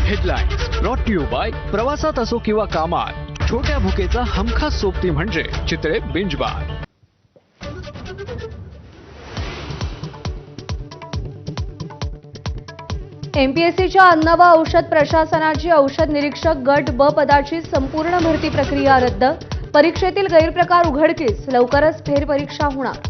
Headlines brought to you by प्रवासात असो किंवा कामात छोट्या भुकेचा हमखास सोबती म्हणजे चित्रे बिंज बार. एमपीएससीच्या अन्न व औषध प्रशासनाची औषध निरीक्षक गट ब पदाची संपूर्ण भरती प्रक्रिया रद्द. परीक्षेतील गैरप्रकार उघडकीस, लवकरच फेरपरीक्षा होणार.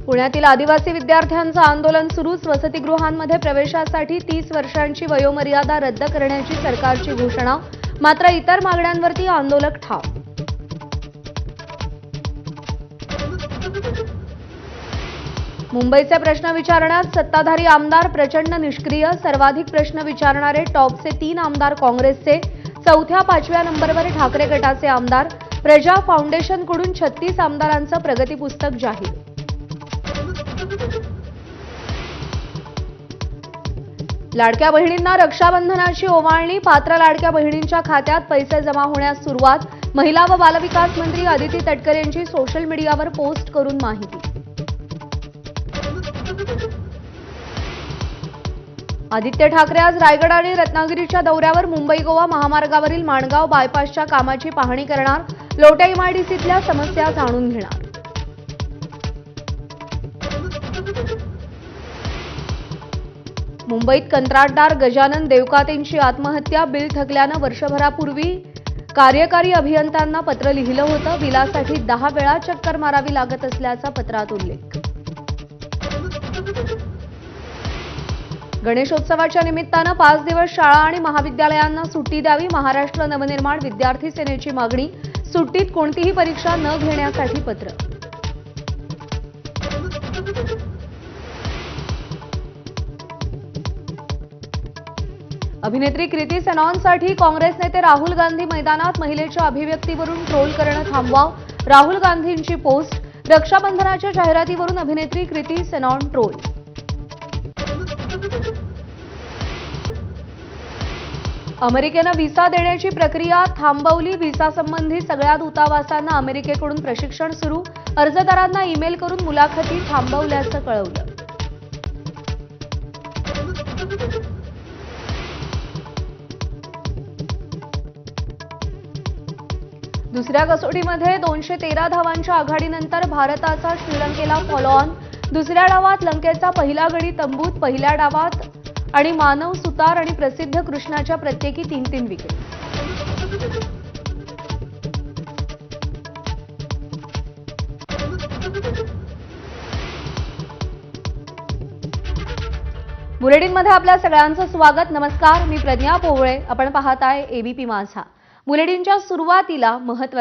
पुण्यातील आदिवासी विद्यार्थ्यांचं आंदोलन सुरूच. वसतिगृहांमध्ये प्रवेशासाठी 30 वर्षांची वयोमर्यादा रद्द करण्याची सरकारची घोषणा. मात्र इतर मागण्यांवरती आंदोलक ठाम. मुंबईचे प्रश्न विचारण्यात सत्ताधारी आमदार प्रचंड निष्क्रिय. सर्वाधिक प्रश्न विचारणारे टॉपचे 3 आमदार काँग्रेसचे. 4थ्या 5व्या नंबरवर ठाकरे गटाचे आमदार. प्रजा फाउंडेशनकडून 36 आमदारांचं प्रगती पुस्तक जाहीर. लाडक्या बहिणींना रक्षाबंधनाची ओवाळणी. पात्र लाडक्या बहिणींच्या खात्यात पैसे जमा होण्यास सुरुवात. महिला व बालविकास मंत्री अदिती तटकरे यांची सोशल मीडियावर पोस्ट करून माहिती. आदित्य ठाकरे आज रायगड आणि रत्नागिरीच्या दौऱ्यावर. मुंबई गोवा महामार्गावरील माणगाव बायपासच्या कामाची पाहणी करणार. लोटे एमआयडीसीतल्या समस्या जाणून घेणार. मुंबईत कंत्राटदार गजानन देवकातेंची आत्महत्या. बिल थकल्यानं वर्षभरापूर्वी कार्यकारी अभियंत्यांना पत्र लिहिलं होतं. बिलासाठी 10 वेळा चक्कर मारावी लागत असल्याचा पत्रात उल्लेख. गणेशोत्सवाच्या निमित्तानं 5 दिवस शाळा आणि महाविद्यालयांना सुट्टी द्यावी. महाराष्ट्र नवनिर्माण विद्यार्थी सेनेची मागणी. सुट्टीत कोणतीही परीक्षा न घेण्यासाठी पत्र. अभिनेत्री कृती सेनॉनसाठी काँग्रेस नेते राहुल गांधी मैदानात. महिलेच्या अभिव्यक्तीवरून ट्रोल करणं थांबवा. राहुल गांधींची पोस्ट. रक्षाबंधनाच्या जाहिरातीवरून अभिनेत्री कृती सेनॉन ट्रोल. अमेरिकेनं व्हिसा देण्याची प्रक्रिया थांबवली. व्हिसासंबंधी सगळ्या दूतावासांना अमेरिकेकडून प्रशिक्षण सुरू. अर्जदारांना ईमेल करून मुलाखती थांबवल्याचं कळवलं. दुसऱ्या कसोटीमध्ये 213 धावांच्या आघाडीनंतर भारताचा श्रीलंकेला फॉलो ऑन. दुसऱ्या डावात लंकेचा पहिला गडी तंबूत. पहिल्या डावात आणि मानव सुतार आणि प्रसिद्ध कृष्णाच्या प्रत्येकी 3-3 विकेट. बुलेटिनमध्ये आपल्या सगळ्यांचं स्वागत. नमस्कार, मी प्रज्ञा पोवळे. आपण पाहताय एबीपी माझा. बुलेटिनच्या सुरुवातीला महत्त्वाची